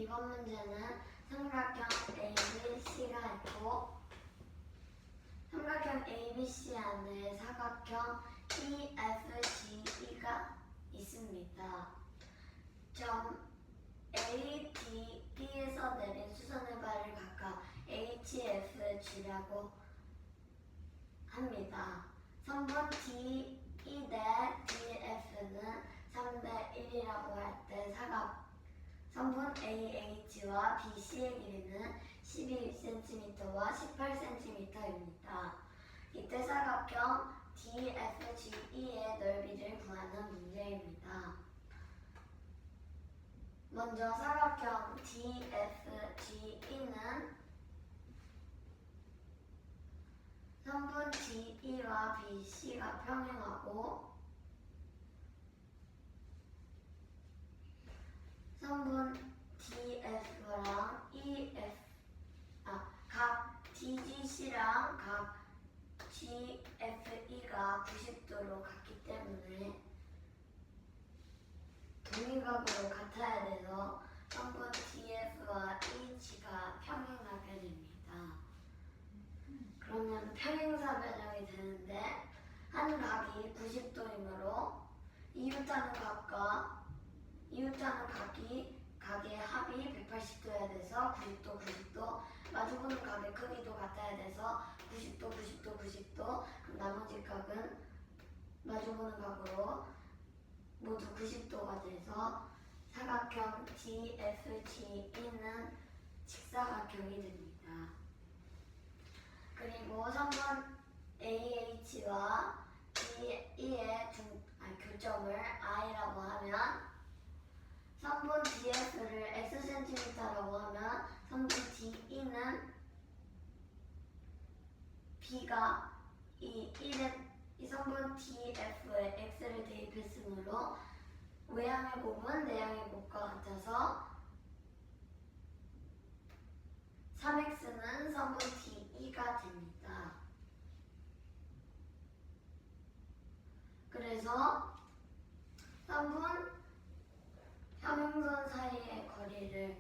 이번 문제는 삼각형 ABC가 있고 삼각형 ABC 안에 사각형 EFGE가 있습니다. 점 A, D, B에서 내린 수선의 발을 각각 HFG라고 합니다. 선분 D, E 대 DF는 3대 1이라고 할 때 선분 AH와 BC의 길이는 12cm와 18cm입니다. 이때 사각형 DFGE의 넓이를 구하는 문제입니다. 먼저 사각형 DFGE는 선분 DE와 BC가 평행하고 선분 DF랑 각 DGC랑 각 GFE가 90도로 같기 때문에 동일각으로 같아야 돼서 선분 DF와 EG가 평행하게 됩니다. 그러면 평행사 변형이 되는데 한 각이 90도이므로 이웃하는 각의 합이 180도여야 돼서 90도, 90도, 마주보는 각의 크기도 같아야 돼서 90도, 90도, 90도, 그럼 나머지 각은 마주보는 각으로 모두 90도가 돼서 사각형 DFGE는 직사각형이 됩니다. 그리고 선분 AH와 DE의 교점을 I라고 하면 선분 DF를 Xcm라고 하면 선분 DE는 B가 이 선분 DF에 X를 대입했으므로 외향의 곱은 내향의 곱과 같아서 3X는 선분 DE가 됩니다. 그래서 선분 평행선 사이의 거리를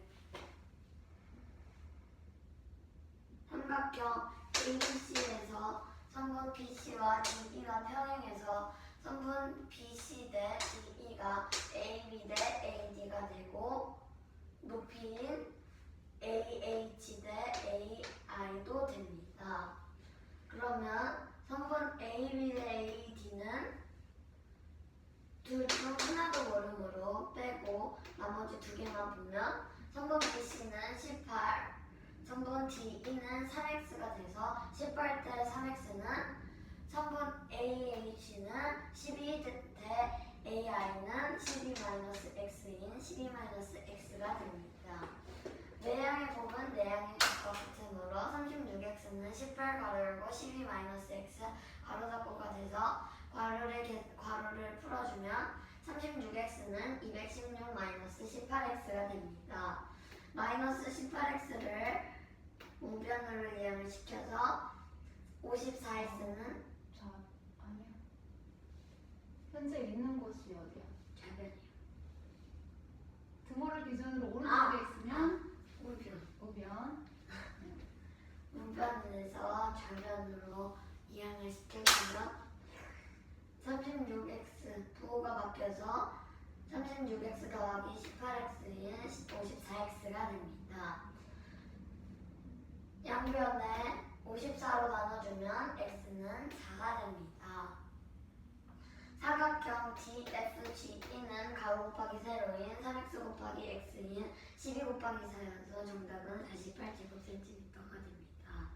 삼각형 ABC에서 선분 BC와 DE가 평행해서 선분 BC 대 DE가 AB 대 AD가 되고 높이인 AH 대 AI도 됩니다. 그러면 선분 AB 대 AD는 둘 중 하나도 모르므로 빼고 나머지 두 개만 보면 선분 BC는 18, 선분 DE는 3X가 돼서 18 대 3X는 선분 AH는 12 대 AI는 12-X인 12-X가 됩니다. 내향의 곱은 내향의 곱과 같으므로 36X는 18 괄호 열고 12-X 괄호 닫고가 돼서 괄호를 풀어주면 36X는 216-18X가 됩니다. 마이너스 18X를 우변으로 이항을 시켜서 54X는 아니야. 현재 있는 곳이 어디야? 좌변이요. 등호를 기준으로 오른쪽에 있으면 우변. 우변. 우변에서 좌변으로 이항을 시켜주면 36X 부호가 바뀌어서 36X 더하기 18X인 54X가 됩니다. 양변에 54로 나눠주면 X는 4가 됩니다. 사각형 DFGE는 가로 곱하기 세로인 3X 곱하기 X인 12 곱하기 4여서 정답은 48제곱cm가 됩니다.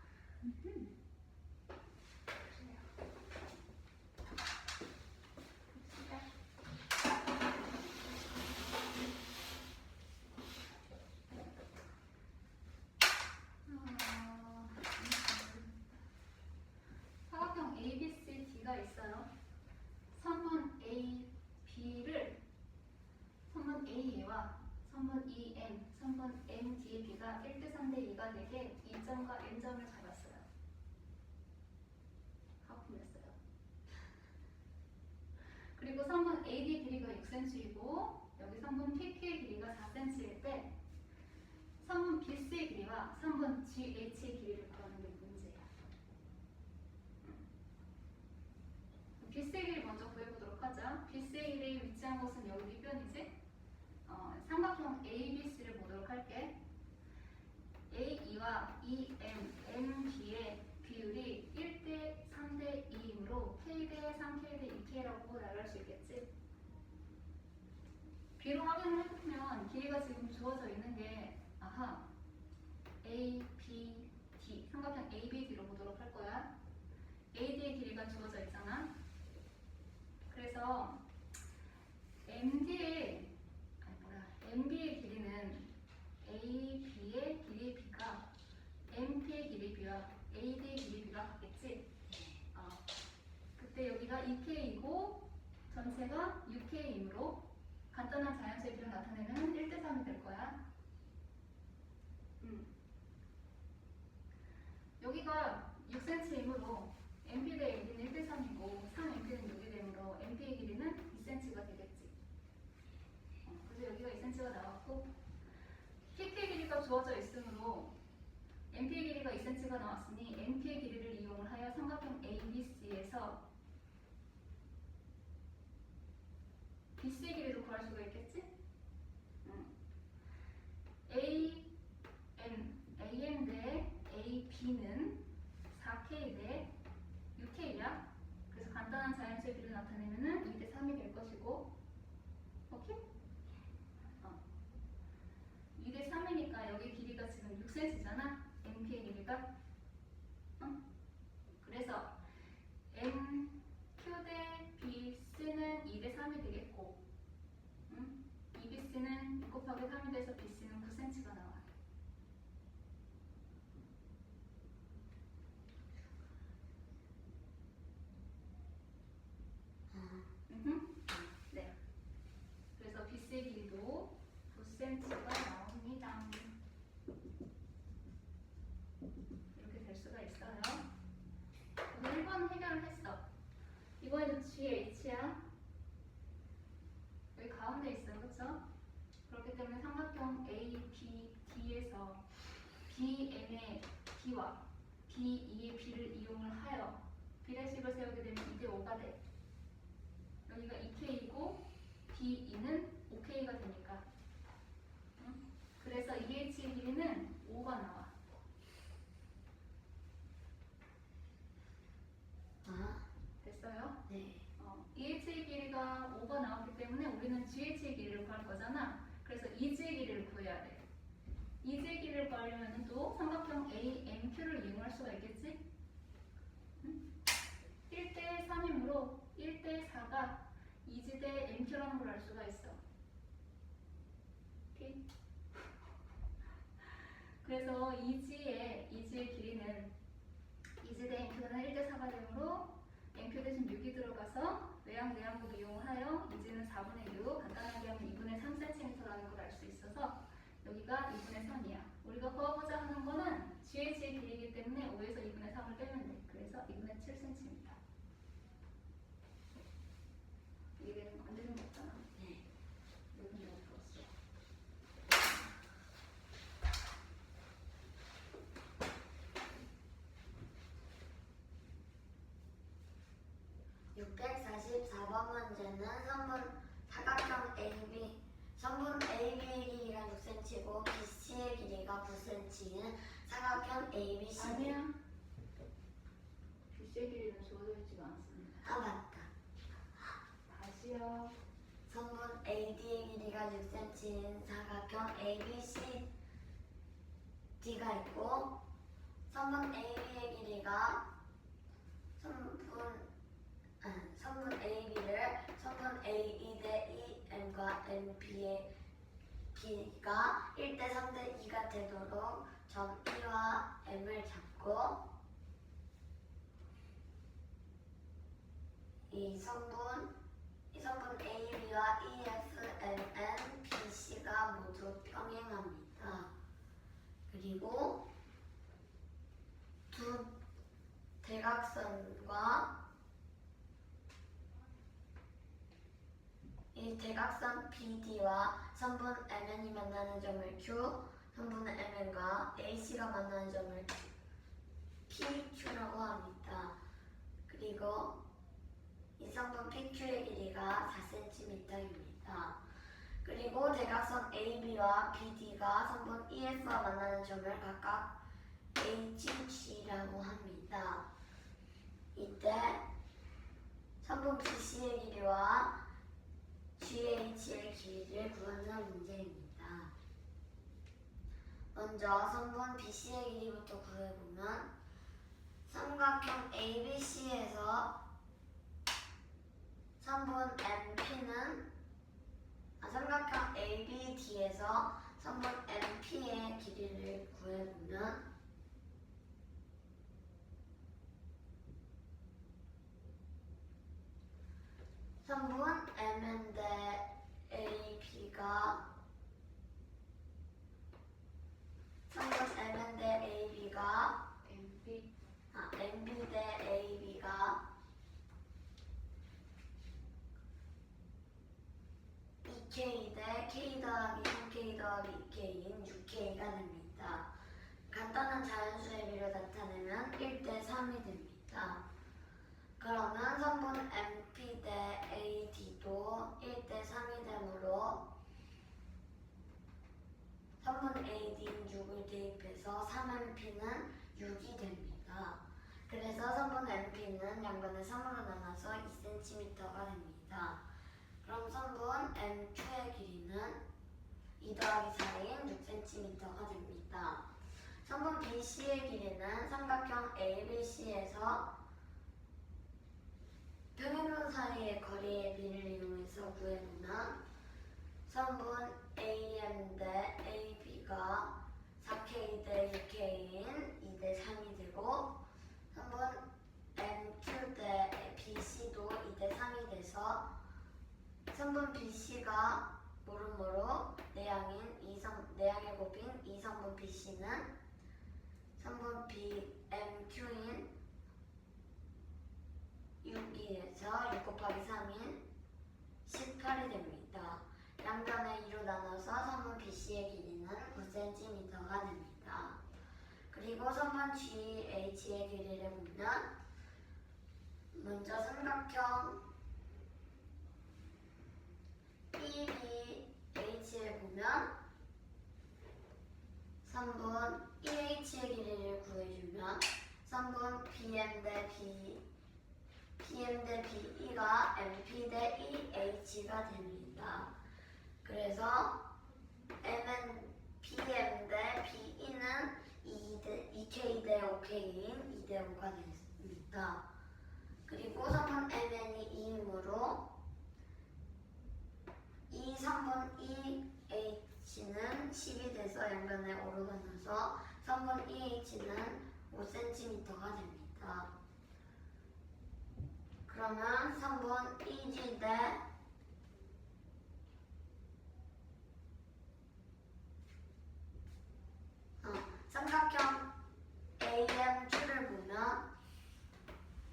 사각형 ABCD가 있어요. 선분 AB를 선분 A와 선분 EM, 선분 MDB가 1대 3대 2가 되게 E점과 N점을 잡았어요. 하품했어요. 그리고 선분 AD 길이가 6cm이고 여기 선분 PQ의 길이가 4cm일 때 GH의 길이를 구하는 게 문제야. BC의 길이 먼저 구해보도록 하자. BC의 길이 위치한 곳은 여기 윗변이지? 삼각형 ABC를 보도록 할게. AE와 EM, MB의 비율이 1대 3대 2이므로 K대 3, K대 2K라고 나열할 수 있겠지? 비로 확인을 해보면 길이가 지금 주어져 있는 게 아하 A, B, D 삼각형 ABD로 보도록 할 거야. AD의 길이가 주어져 있잖아. 그래서 MB의 길이는 AB의 길이 B가 MP의 길이 B와 AD의 길이 B가 같겠지? 그때 여기가 2K이고 전체가 6K이므로 간단한 자연수의 비를 나타내면 1대 3이 될 거야. 여기가 6cm이므로 MP 대 AD는 1대 3이고 3MP는 6이 되므로 MP의 길이는 2cm가 되겠지. 그래서 여기가 2cm가 나왔고 PK의 길이가 주어져 있으므로 MP의 길이가 2cm가 나왔으니 MP의 길이를 이용을 하여 삼각형 ABC에서 BC의 길이를 구할 수가 있겠지? AM 대 AB는 4K 대 6K야. 그래서 간단한 자연수의 비를 나타내면 2대 3이 될 것이고, 오케이? 2대 3이니까 여기 길이가 지금 6cm잖아. MP의 길이가. 그래서 MQ 대 BC는 2대 3이 되겠고, EBC는 6 곱하기 3이 돼서 BC는 9cm가 나와. 네. 그래서 BC의 길이도 9cm가 나옵니다. 이렇게 될 수가 있어요. 오늘 1번 해결을 했어. 이번에도 GH야. 여기 가운데 있어요. 그렇죠? 그렇기 때문에 삼각형 ABD에서 BM의 B와 BE의 B를 이용을 하여 비례식을 세우게 되면 2대 5가 돼. 여기가 2K이고 BE는 5K가 되니까. 그래서 EH의 길이는 5가 나와. 됐어요? 네. EH의 길이가 5가 나왔기 때문에 우리는 GH의 길이를 구할 거잖아. 그래서 EG의 길이를 구해야 돼. EG의 길이를 구하려면 또 삼각형 AMQ를 이용할 수가 있겠지? 1대 3이므로 1대 4가 EG 대 MQ라는 걸 알 수가 있어. 오케이? 그래서 EG의 길이는 EG 대 MQ는 1대 4가 되므로 MQ 대신 6이 들어가서 외양 내양분을 이용하여 EG는 4분의 6, 간단하게 하면 2분의 3cm라는 걸 알 수 있어서 여기가 2분의 3이야. 우리가 구하고자 하는 거는 GH의 길이이기 때문에 5에서 2분의 3을 빼면 돼. 그래서 2분의 7cm입니다. 이게 되는 거 안 되는 거 없잖아. 네. 여기 내가 풀었어. 문제는 선분 AB의 길이가 6cm고 BC의 길이가 9cm인 사각형 ABC. 아니야. BC의 길이는 주어져 있지가 않습니다. 아 맞다. 다시요. 선분 AD의 길이가 6cm인 사각형 ABCD가 있고 선분 AB의 길이가 선분 AB를 선분 AE 대 EM과 NP의 길이가 1대 3대 2가 되도록 점 E와 M을 잡고 이 선분 AB와 EFMN, BC가 모두 평행합니다. 그리고 두 대각선과 이 대각선 BD와 선분 MN이 만나는 점을 Q, 3분의 mn과 AC가 만나는 점을 PQ라고 합니다. 그리고 이 쌍분 PQ의 길이가 4cm입니다. 그리고 대각선 AB와 BD가 선분 EF와 만나는 점을 각각 HG라고 합니다. 이때 선분 BC의 길이와 GH의 길이를 구하는 문제입니다. 먼저 선분 BC의 길이부터 구해보면 삼각형 ABC에서 선분 MP는 삼각형 ABD에서 선분 MP의 길이를 구해보면 선분 MN대 AB가 선분 MN대 AB가 MB대 AB가 2K 대 K 더하기 3K 더하기 2K인 6K가 됩니다. 간단한 자연수의 비를 나타내면 1대 3이 됩니다. 그러면 선분 MP 대 AD도 1대 3이 되므로 선분 AD인 6을 대입해서 3MP는 6이 됩니다. 그래서 선분 MP는 양변을 3으로 나눠서 2cm가 됩니다. 그럼 선분 MQ의 길이는 2 더하기 4인 6cm가 됩니다. 선분 BC의 길이는 삼각형 ABC에서 평행선 사이의 거리의 비를 이용해서 구해보면 선분 AM 대 AB가 4K 대 6K인 2대 3이 되고 선분 MQ 대 BC도 2대 3이 돼서 선분 BC가 모름모로 내양의 곱인 이성분 BC는 선분 MQ인 6에서 6 곱하기 3인 18이 됩니다. 양변을 2로 나눠서 선분 BC의 길이는 9cm가 됩니다. 그리고 선분 GH의 길이를 보면 먼저 삼각형 EBH를 보면 선분 EH의 길이를 구해주면 선분 BM 대 BE가 MP 대 EH가 됩니다. 그래서 BM 대 BE는 2K 대 5K인 2대 5가 됩니다. 그리고 선분 MN이 2이므로 이 선분 EH는 10이 돼서 양변에 5로 나눠서 선분 EH는 5cm가 됩니다. 그러면 선분 EG 대 삼각형 AMQ를 보면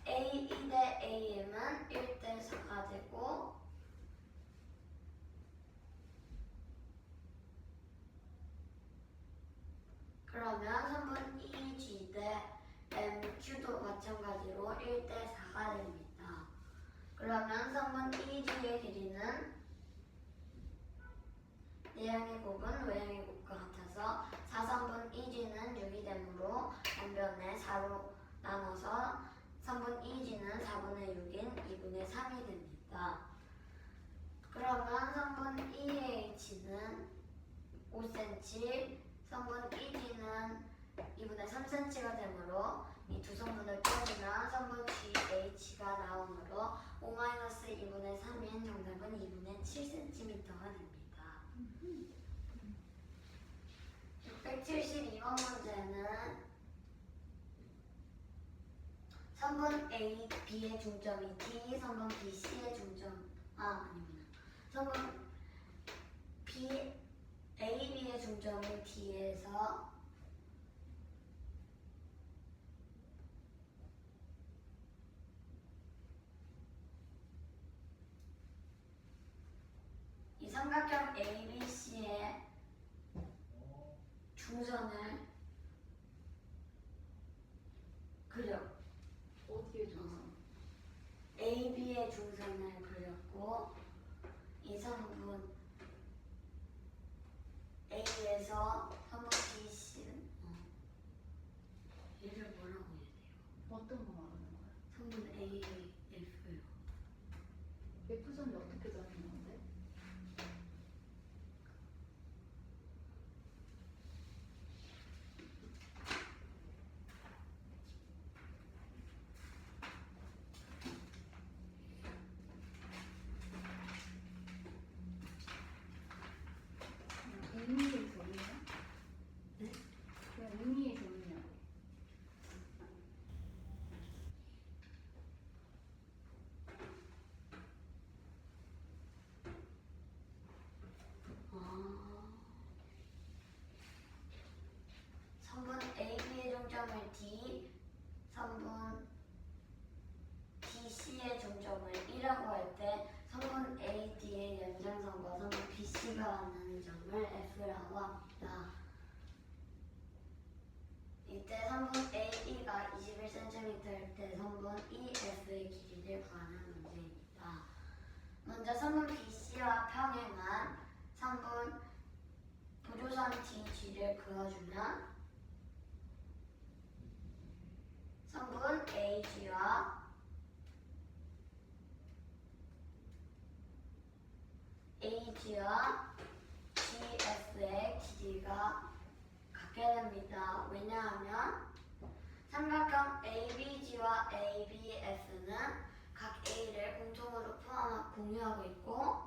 AE 대 AM은 1대 4가 되고 그러면 선분 EG 대 MQ도 마찬가지로 1대 4가 됩니다. 그러면 선분 EG의 길이는 내양의 곱은 외양의 곱과 같아서 4선분 EG는 6이 되므로 양변에 4로 나눠서 선분 EG는 4분의 6인 2분의 3이 됩니다. 그러면 선분 EH는 5cm, 선분 EG는 2분의 3cm가 되므로 이 두 성분을 빼주면 선분 GH가 나오므로 5-2분의 3인 정답은 2분의 7cm가 됩니다. 672번 문제는 선분 A, B의 중점이 D, 선분 B, C의 중점 아닙니다. 선분 B, A, B의 중점이 D에서 이 삼각형 ABC의 중선을 그려. 어디에 중선? AB의 중선을 그렸고 이 성분 A에서 성분 BC는 얘를 뭐라고 해야 돼요? 어떤 거 말하는 거야? 성분 A, F요. F선이 어떻게 잡는 건데? 의미에서 의미야? 네? 그냥 의미에서 의미야. 성분 AB의 중점을 D, 성분 BC의 중점을 E라고 할 때 성분 AD의 연장선과 성분 BC가 만나는 점을 F라고 합니다. 이때 성분 AE가 21cm일 때 성분 EF의 길이를 구하는 문제입니다. 먼저 성분 BC와 평행한 성분 보조선 DG를 그어주면 성분 AG와 GF의 길이가 같게 됩니다. 왜냐하면 삼각형 ABG와 ABF는 각 A를 공통으로 공유하고 있고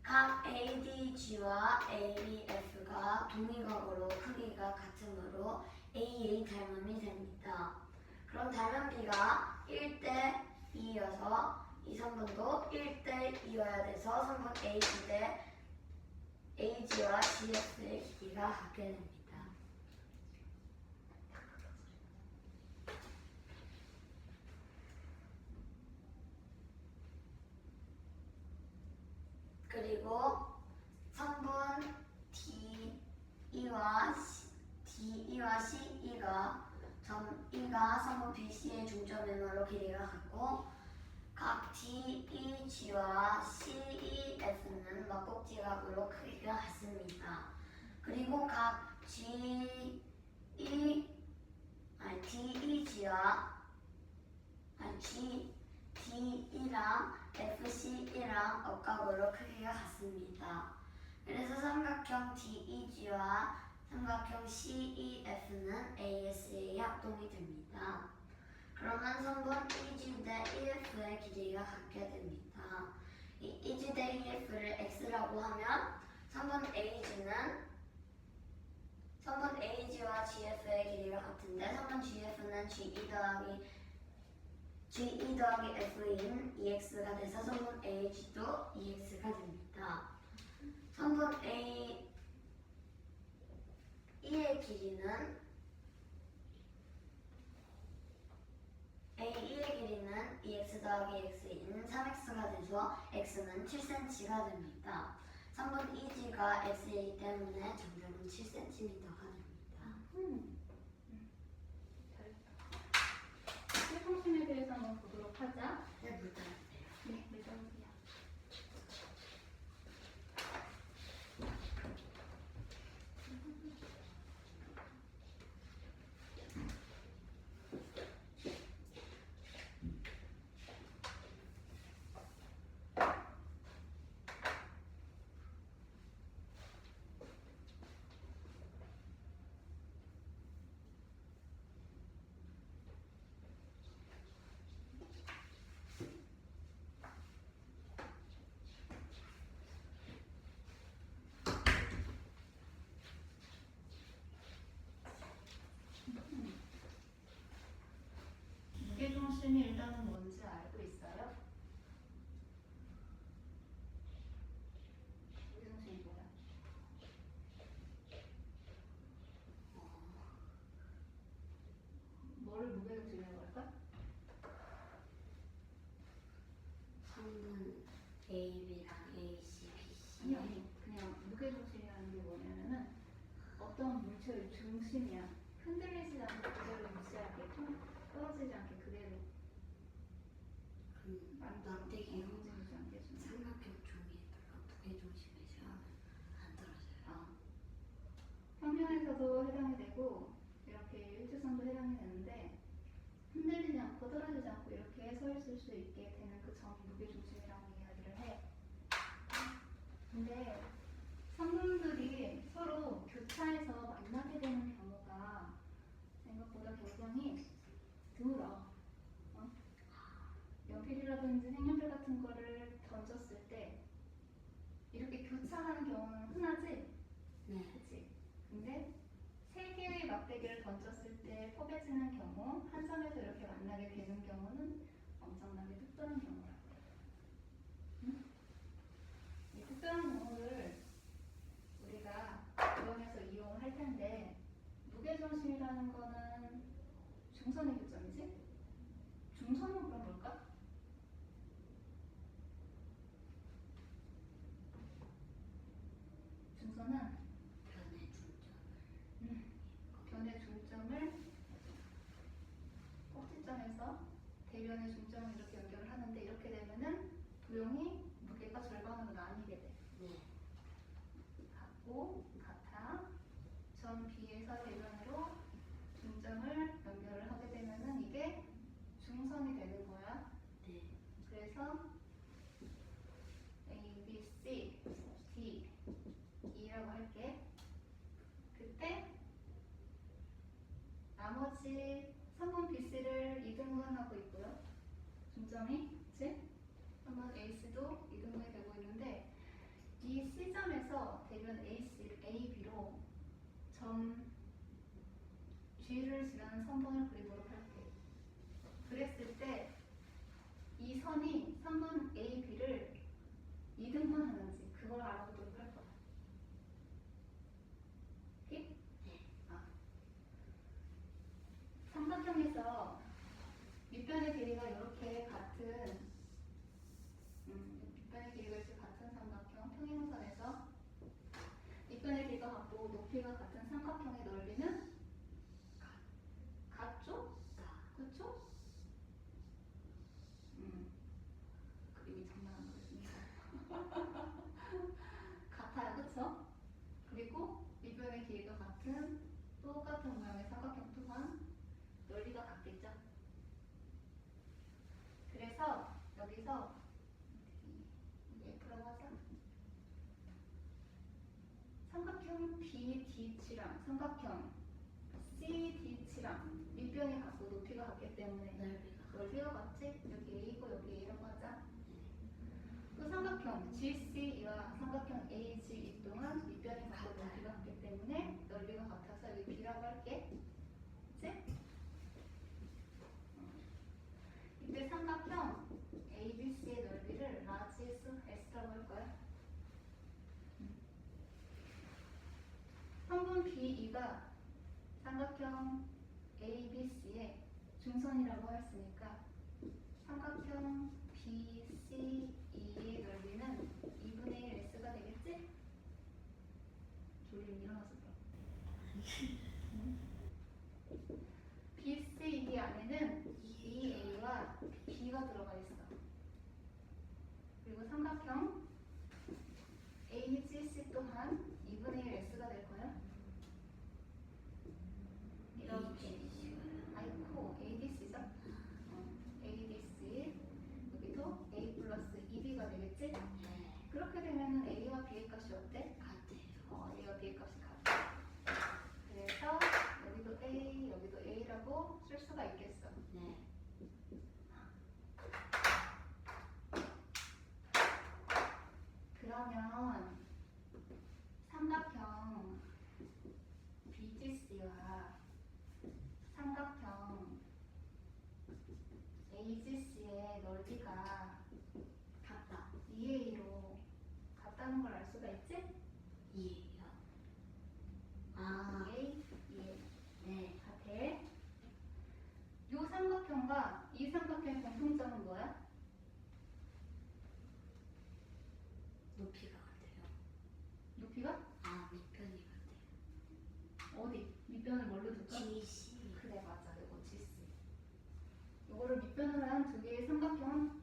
각 ADG와 ABF가 동위각으로 크기가 같으므로 A의 닮음이 됩니다. 그럼 닮음비가 1대 2여서 이 성분도 1대 2여야 돼서 성분 AG 대 AG와 GF의 길이가 같게 됩니다. 그리고 성분 DE와 CE가 점 E가 성분 BC의 중점이므로 길이가 같고 각 DEG와 CEF는 막곡지각으로 크기가 같습니다. 그리고 각 DE랑 FCE랑 억각으로 크기가 같습니다. 그래서 삼각형 DEG와 삼각형 CEF는 AS의 합동이 됩니다. 그러면 성분 EG 대 EF의 길이가 같게 됩니다. 이 EG 대 EF를 X라고 하면 성분 AG와 GF의 길이가 같은데 성분 GF는 GE 더하기 F인 EX가 돼서 성분 AG도 EX가 됩니다. 성분 E의 길이는 EX 더하기 X인 3X가 돼서 X는 7cm가 됩니다. 성분 EG가 X이기 때문에 점점은 7cm가 됩니다. 잘했다. 실품심에 대해서 한번 보도록 하자. 네, 물어보세요. 네, 물어보세요. 저 중심이야. 흔들리지 않고 그대로 유지하게, 떨어지지 않게 그대로 만들기로 움직이지 않게 해주는 거야. 삼각형 종이에다가 무게중심을 실으면 안 떨어져요. 평면에서도 해당이 되고 이렇게 일직선도 해당이 되는데 흔들리지 않고 떨어지지 않고 이렇게 서 있을 수 있게 되는 그 점이 무게중심이라고 이야기를 해. 근데 선물들이 서로 교차해서 만나게 되는 경우가 생각보다 굉장히 드물어. 어? 연필이라든지 색연필 같은 거를 던졌을 때 이렇게 교차하는 경우는 흔하지? 네. 그치? 근데 세 개의 막대기를 던졌을 때 포개지는 경우, 한 점에서 이렇게 만나게 되는 경우는 엄청나게 특별한 경우라고 해요. 응? 이 특별한 경우를 우리가 이론에서 이용을 할 텐데, 무게중심이라는 거는 중선의 교점이지? 중선은 그럼 뭘까? 중선은 변의 중점을 변의 중점을 꼭지점에서 대변의 중점을 이렇게 연결을 하는데, 이렇게 되면은 도형이 무게가 절반으로 나뉘게 돼. 네. 같고 같아. 점 B에서 대변으로 중점을 연결을 하게 되면은 이게 중선이 되는 거야. 네. 그래서 A, B, C, D, E라고 할게. 그때 나머지 3번 BC를 이등분하고 있고요. 중점이, 그치? 3번 AC도 이등분이 되고 있는데, 이 C점에서 대변 AB로 점 G를 지나는 선번을 그리도록 할게. 그랬을 때 이 선이 3번 AB를 이등분하는지 그걸 알아보도록 할 거야. 오케이? 네. 삼각형에서 밑변의 길이가 이렇게 같은 밑변의 길이가 이렇게 같은 삼각형 평행선에서 밑변의 길이가 같고 높이가 같은 삼각형의 넓이는 같죠? 그렇죠? 그림이 장난한 거였습니다. 같아요, 그렇죠? 그리고 밑변의 길이가 같은 똑같은 모양의 삼각형 또한 넓이가 같겠죠? 그래서 여기서 F라고 하자. 삼각형 BD치랑 삼각형 CD치랑 밑변이 같고 높이가 같기 때문에 넓이가 같지? 여기 A고 여기 A라고 하자. 또 삼각형 GC와 삼각형 AG 또한 밑변이 같고 높이가 같기 때문에 넓이가 같아서 여기 B라고 할게. 그치? 이때 삼각형 ABC의 넓이를 라지 S라고 할 거야. 3번 BE가 삼각형 ABC의 중선이라고 했으니까 삼각형 BCE의 넓이는 2분의 1 S가 되겠지? 졸리면 일어나서 그럼. BCE 안에는 EA와 B가 들어가 있어. 그리고 삼각형 AGC 또한 2분의 1 S가 될 거야. 이렇게 아이코 ADC죠? ADC 여기도 A 플러스 2B가 되겠지? 그렇게 되면 A와 B의 값이 어때? 같아요. A와 B의 값이 같아. 그래서 여기도 A, 여기도 A라고 쓸 수가 있겠어. 네. 그러면 삼각형 BGC와 삼각형 AGC의 넓이가 같다. 2A로 같다는 걸 알 수가 있지? 이해요. 아. 2A, 2A 네. 같아. 요 삼각형과 이 삼각형의 공통점은 뭐야? 높이가 같아요. 높이가? 아, 밑편이 같아요. 어디? 밑변을 뭘로 둘까? GC. 그래 맞아. 이거 GC. 이거를 밑변으로 한 두 개의 삼각형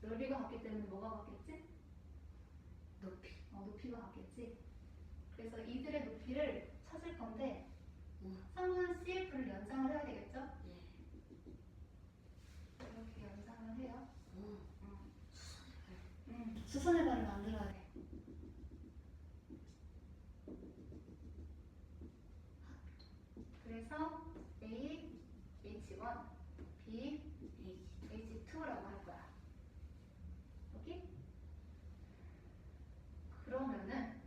넓이가 같기 때문에 뭐가 같겠지? 높이. 높이가 같겠지. 그래서 이들의 높이를 찾을 건데 우와. 3분 CF를 연장을 해야 되겠죠? 네. 이렇게 연장을 해요. 오. 수선의 발을 만들어야 돼. 그래서 A, H1, B, H2라고 할 거야. 여기? 그러면은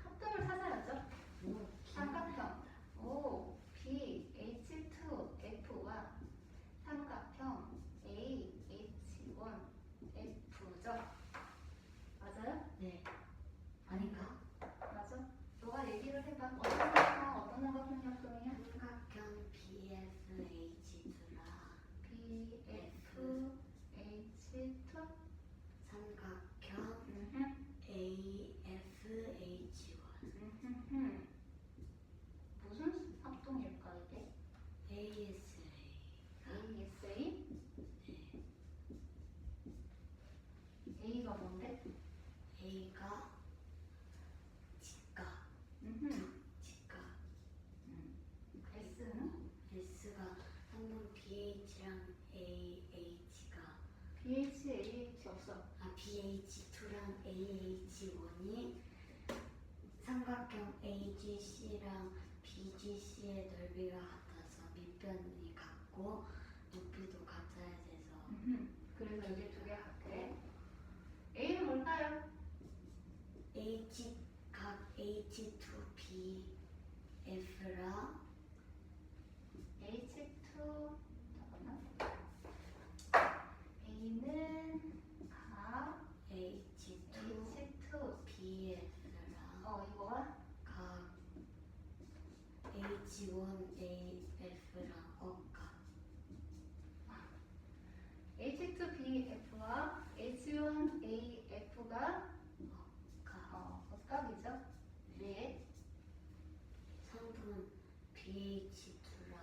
합동을 찾아야죠. 오. 삼각형 O, B, H2, F와 삼각형 A, H1, F죠. 맞아요? 네. 아닌가? 맞아. 너가 얘기를 해봐. 어떤 삼각형, 어떤 삼각형이 합동이야? 삼각형 BFH2랑 BF, H2. 삼각형 AFH1. 무슨 합동일까 이게? ASA. ASA? A가 뭔데? A가 직각. 직각. S는? S가 한번 BH랑 AH가 BH, AH 없어. BH2랑 AH1이 삼각형 AGC랑 BGC의 넓이가 같아서 밑변이 같고 높이도 같아야 돼서 그래서 여기 두 개 같아. A는 뭘까요? H각 H2BF랑 H2 잠깐만. A는 각 H2BF랑 이거와 각 H1AF랑 억각. H2BF와 H1AF가 각이죠. 네. 성분 BH2랑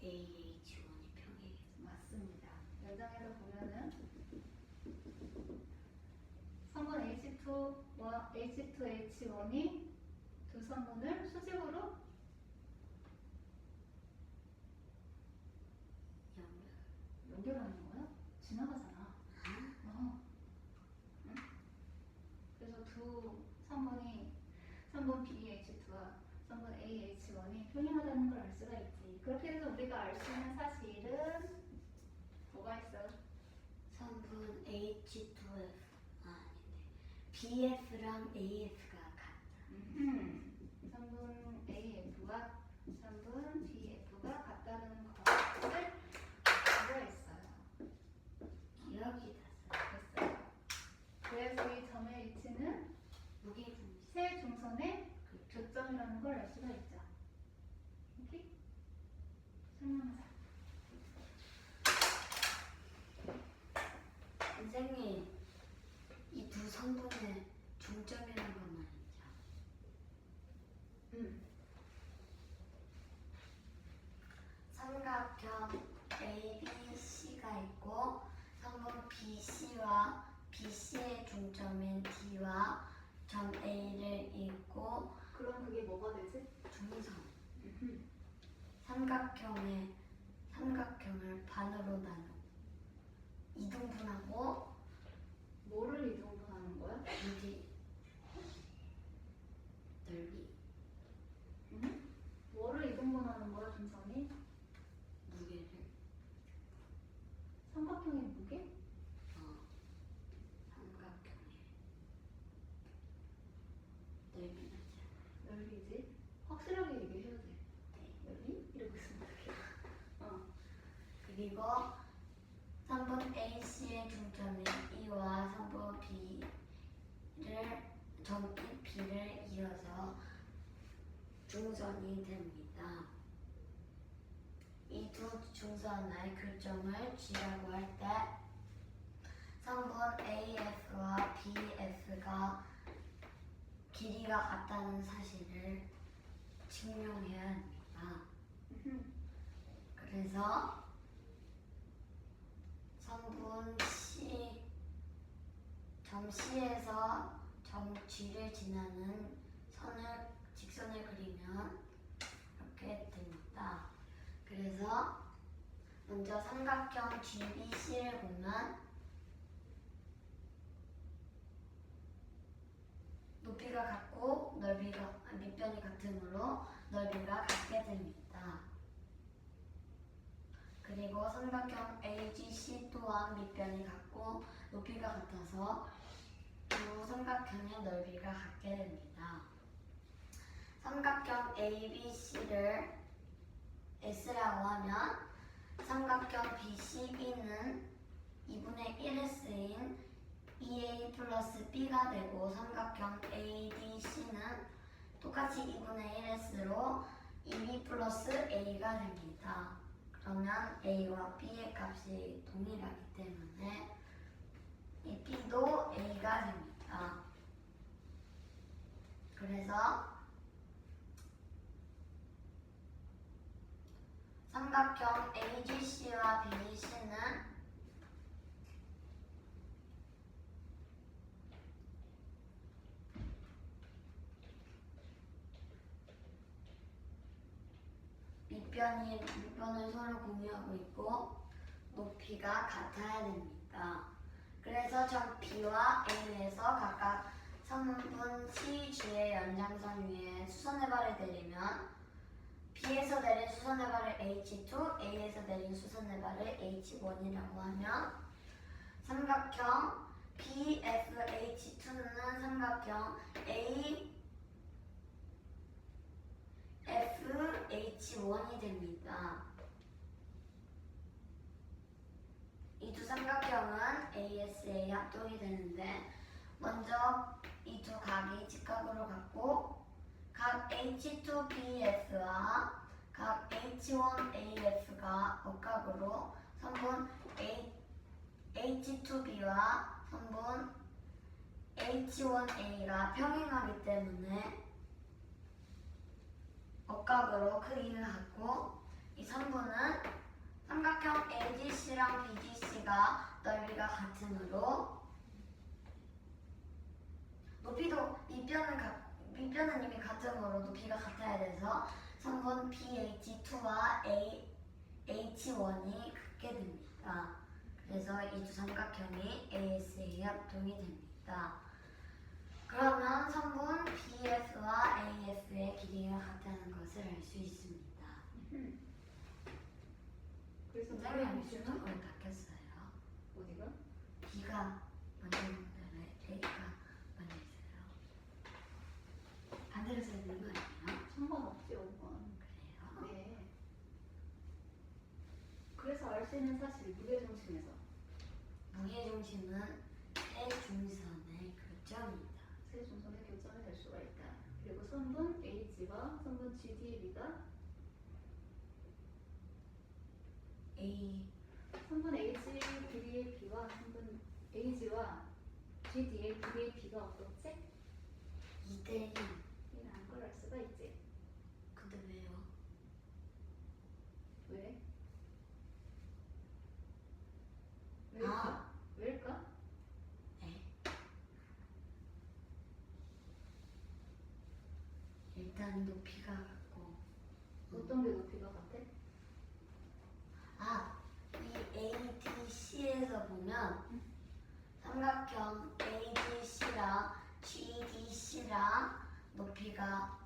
AH1이 평행해서 맞습니다. 연장해서 보면은 성분 H2와 H2H1이 두 성분을 수직으로 연결하는 거야? 지나가잖아. 응? 그래서 두 성분이 성분 BH2와 성분 AH1이 평행하다는 걸 알 수가 있지. 그렇게 해서 우리가 알 수 있는 사실은 뭐가 있어? 성분 H2F 아닌데 BF랑 AF가 같다. 성분 AF와 성분 BF가 같다는 것을 알고 있어요. 기억이 났어. 됐어요. 그래서 이 점의 위치는 무게중심. 세 중선의 교점이라는 걸 알 수가 있죠. 오케이? 설명하자. 선생님, 이 두 성분의 중점이란 건 말이죠. 삼각형 ABC가 있고 성분 BC와 BC의 중점인 D와 점 A를 잇고 그럼 그게 뭐가 되지? 중선. 삼각형을 반으로 나누 이등분하고 뭐를 이등분하는 거야? 여기 넓이 뭐를 이등분하는 거야, 중선이? 무게를 삼각형의 무게? 삼각형의 넓이는 넓이지. 확실하게 얘기해야 돼. 네. 넓이? 이러고 있으면 어떡해. 그리고 성분 AC의 중점인 E와 성분 B를 이어서 중선이 됩니다. 이 두 중선의 교점을 G라고 할 때 성분 AF와 BF가 길이가 같다는 사실을 증명해야 합니다. 그래서 선분 C, 점 C에서 점 G를 지나는 직선을 그리면 이렇게 됩니다. 그래서 먼저 삼각형 GBC를 보면 높이가 같고 밑변이 같으므로 넓이가 같게 됩니다. 그리고 삼각형 AGC 또한 밑변이 같고 높이가 같아서 두 삼각형의 넓이가 같게 됩니다. 삼각형 ABC를 S라고 하면 삼각형 BCB는 2분의 1에 쓰인 2A 플러스 B가 되고 삼각형 ADC는 똑같이 2분의 1에 쓰로 2B 플러스 A가 됩니다. 그러면 A와 B의 값이 동일하기 때문에 이 B도 A가 됩니다. 그래서 삼각형 AGC와 BC는 밑변을 서로 공유하고 있고 높이가 같아야 됩니다. 그래서 점 B와 A에서 각각 선분 CG의 연장선 위에 수선해발을 내리면 B에서 내린 수선해발을 H2, A에서 내린 수선해발을 H1이라고 하면 삼각형 BFH2는 삼각형 AFH1이 됩니다. 이 두 삼각형은 ASA 합동이 되는데 먼저 이 두 각이 직각으로 같고 각 H2BF와 각 H1AF가 억각으로 선분 H2B와 선분 H1A가 평행하기 때문에 억각으로 크기가 같고 이 선분은 삼각형 AGC랑 BGC가 넓이가 같으므로 높이도 밑변은 이미 같으므로 높이가 같아야 돼서 선분 BH2와 H1이 같게 됩니다. 그래서 이 두 삼각형이 ASA 합동이 됩니다. 그러면 선분 BF와 AF의 길이가 같다는 것을 알 수 있습니다. 그래서 선생님 수능을 바뀌었어요. 어디가? B가 먼저 있는 다음에 A가 먼저 있어요. 반대로 써야 되는 거 아니에요? 상관없지 5번. 그래요? 네. 그래서 알 수 있는 사실 무게중심에서 무게중심은 세중선의 교점입니다. 세 중선의 교점이 될 수가 있다. 그리고 선분 AG와 선분 GDB가 선분 AG 길이의 B와 선분 AG와 GD의 길이의 B가 어떻지? 2대1. 이라는 걸 알 수가 있지. 근데 왜요? 왜? 왜일까? 왜일까? 네. 일단 높이가 같고 어떤 게 높이가 같아? 이 ADC에서 보면 삼각형 ADC랑 GDC랑 높이가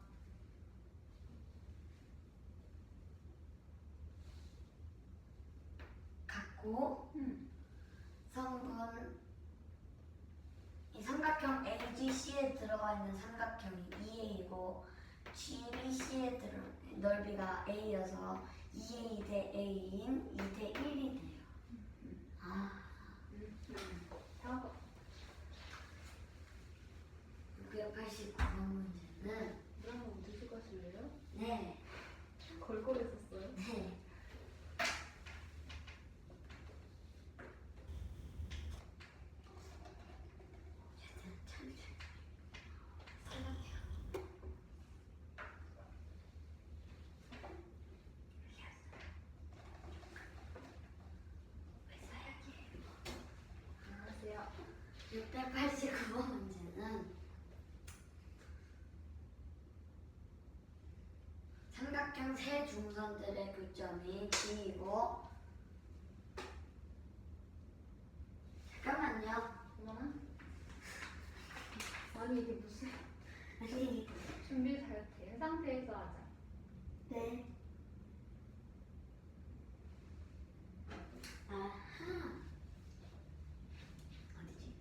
같고 성분 이 삼각형 AGC에 들어가 있는 삼각형이 2A이고 GBC에 넓이가 A여서 2A 대 A인 2대 1이 돼요. 다음 689번 문제는 이런 거 무시 가실래요? 네. 걸걸했었어요. 네. 삼각형 세 중선들의 교점이 D이고 잠깐만요. 뭐나? 아니 이게 무슨 아니 준비 잘 된 상태에서 하자. 네. 아하. 어디지?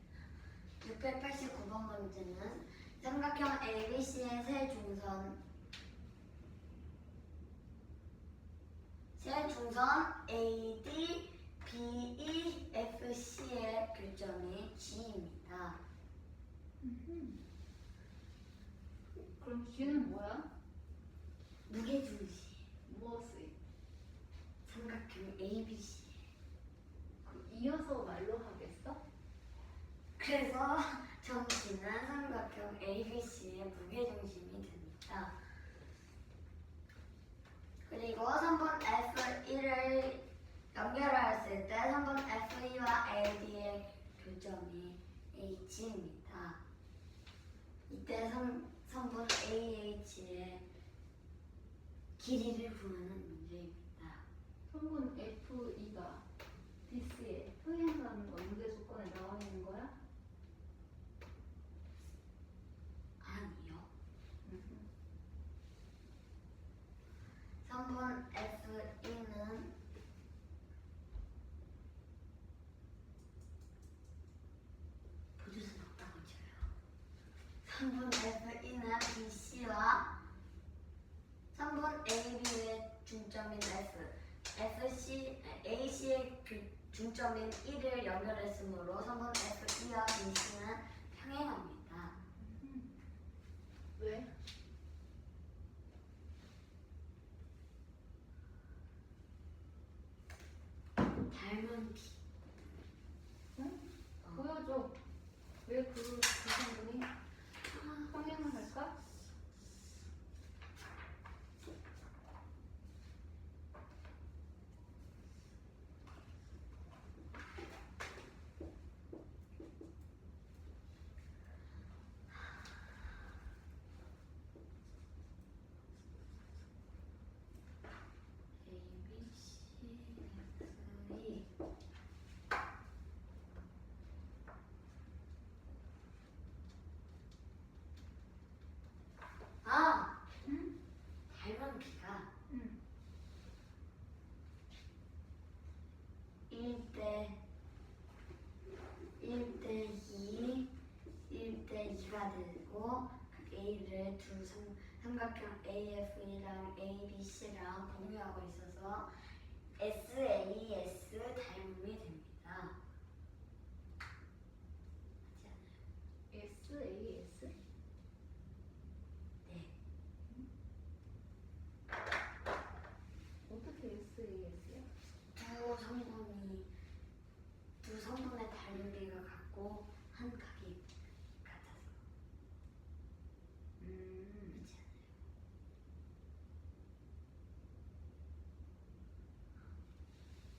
689번 문제는 삼각형 ABC의 세 중선 AD, BE, FC의 교점이 G입니다. 그럼 G는 뭐야? 무게중심. 무엇을? 삼각형 ABC. 이어서 말로 하겠어? 그래서 정치는 삼각형 ABC의 무게중심이 됩니다. 그리고 3번 F1을 연결했을 때 3번 F2와 AD의 교점이 H입니다. 이때 3번 AH의 길이를 구하는 문제입니다. 성분 F2가 디스에 평행하는 원대 조건에 나와 있는 거야? 아니요. 3번 F1은 보조선 없다고 쳐요. 3번 F1은 BC와 3번 AB의 중점인 AC의 중점인 1을 연결했으므로 3번 F2와 BC는 평행합니다. 왜? 닮은 비. 응? 보여줘. 왜 그 성분이 평행을 할까? 아! 응? 닮은 비가 응. 1대 2가 되고 A를 두 삼각형 AF이랑 ABC랑 공유하고 있어서 SAS 닮음이 됩니다. 맞지 않아요? SAS? 네. 어떻게 SAS야? 두 성분의 닮은비가 같고 한 각이 같아서 맞지 않아요?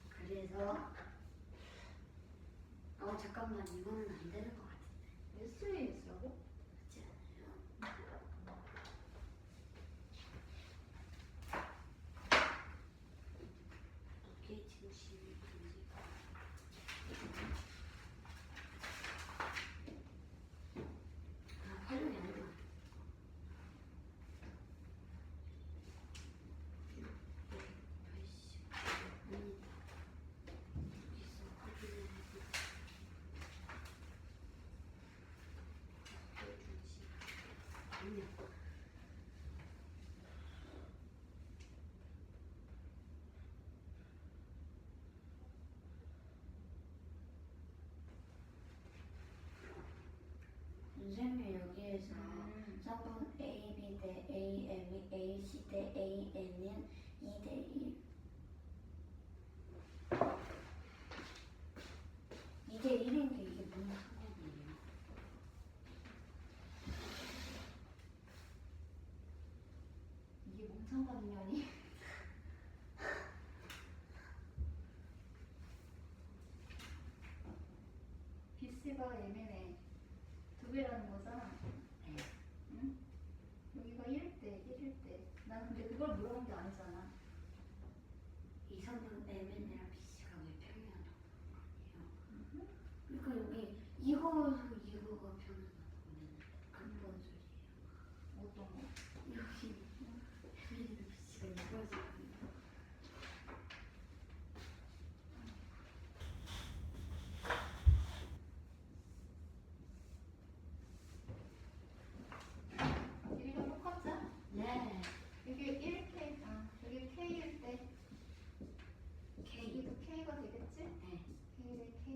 그래서 잠깐만 이거는 안 되는 것 같은데 SAS라고? 맞지 않아요? 무게 중심이 문제가 활용이 안 돼. 선생님 여기에서 3번 AB 대 AM이 AC 대 AN인 2대 1 2대 1인데 이게 무슨 상관이에요? 이게 뭔 상관이냐니? BC가 MN에 2배라는 거잖아. 네. 응? 여기가 1대 1일 때 난 근데 그걸 물어본 게 아니잖아. 이 성분 MN이랑 BC가 왜 평행하다고 아니에요? 그러니까 여기 이거에서 이거가 평행하다고 했는데 그뭔 소리예요? 어떤 거? 여기 MN이랑 BC가 이거에서 길이가 똑같지? 네. 이게 1K, 여기 K일 때 K. 여기도 K가 되겠지? 네. K 대 K,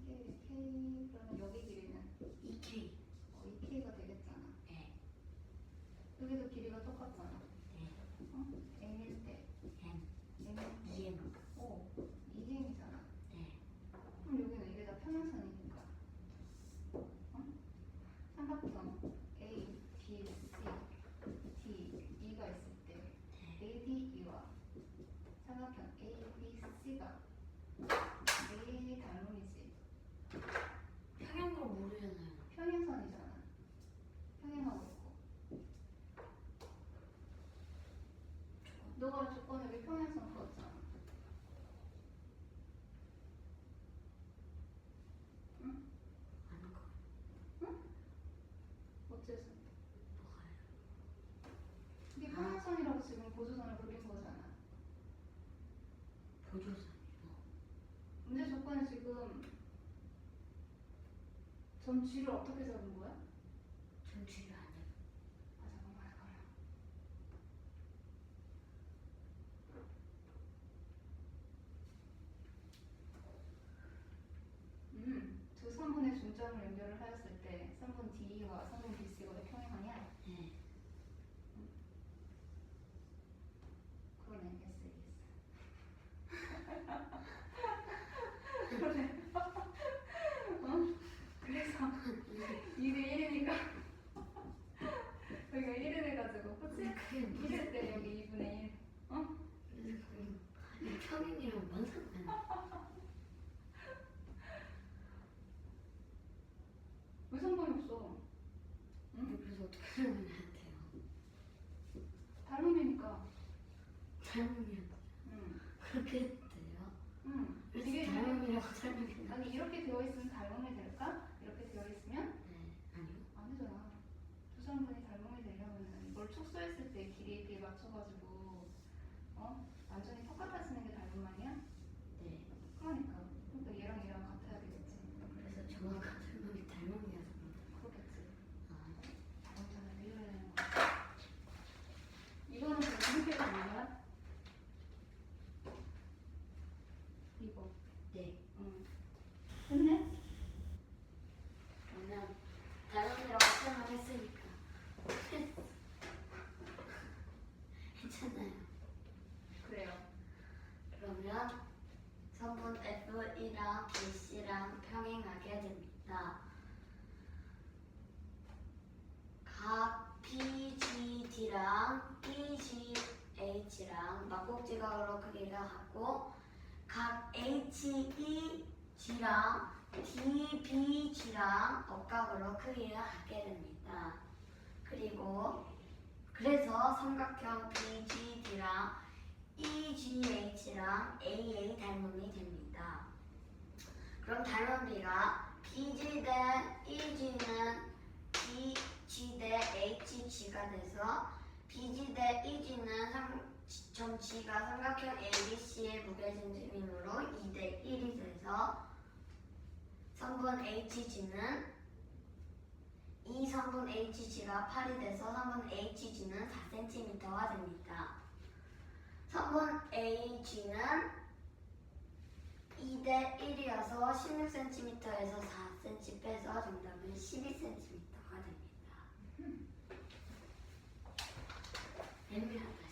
K 대 K. 그러면 여기 길이는 2K. 2K가 되겠잖아. 네. 여기도 길이가 똑같잖아. 네. N일 때 M. N일 때 EM. 2M이잖아. 네. 그럼 여기는 이게 다 평행선이니까. 삼각형 A, B, C, D, E가 있을 때 A, D, E와 삼각형 A, B, C가 A 닮음이지. 평행으로 모르잖아요. 평행선이잖아. 평행하고 있고. 너가 조건에 여기 평행선 그었잖아. 응? 아는 거. 어째서? 뭐가요? 이게 평행선이라고 지금 보조선을 그린 거잖아. 보조선이요. 문제 조건에 지금 전 G를 어떻게 잡은 거야? 전치를 안 해요. 잠깐만 헷갈려. 두 3분의 중점을 연결을 하였을 때 3분 D와 3분 BC가 왜 평행하냐? 네. 그러네, 그러네. 그래서 2대 1이니까 여기가 1을 해가지고 그치? 그게 1일 때 여기 2분의 1 평행이랑 뭔 상관이야? 왜 상관이 없어? 그래서 어떻게 설명해야 돼요? 닮음이니까. 닮음이야. 그렇게 돼요? 그래서 이게 닮음이라고 설명했나? 아니 이렇게 되어 있으면 닮음이 될까? 이렇게 되어 있으면 네. 아니요. 아니잖아. 두 사람분이 닮음이 되려면 이걸 축소했을 때 길이에 맞춰가지고 완전히 똑같아지는 게 닮음 아니야? 네. 그러니까 얘랑 얘랑 같아야 되겠지. 그래서 정확한 설명이 닮음이어서 그런가? 그렇겠지. 아, 닮음자는 이해해야 되는 거야. 이거는 무슨 표현 아니야? 이거. 네. 됐네? 그러면 닮음이라고 설명했으니까 괜찮아요. 그래요. 그러면 성분 F이랑 BC랑 평행하게 됩니다. 각 BGD랑 EGH랑 막곡지각으로 크기가 같고 각 HEG랑 DBG랑 억각으로 크기가 같게 됩니다. 그래서 삼각형 BGD랑 EGH랑 AA 닮음이 됩니다. 그럼 닮음비가 BG 대 EG는 BG 대 HG가 돼서 BG 대 EG는 점 G가 삼각형 ABC의 무게중심이므로 2대 1이 돼서 성분 HG는 이 성분 HG가 8이 돼서 성분 HG는 4cm가 됩니다. 성분 AG는 2대 1이어서 16cm에서 4cm 빼서 정답은 12cm가 됩니다. 애매하다.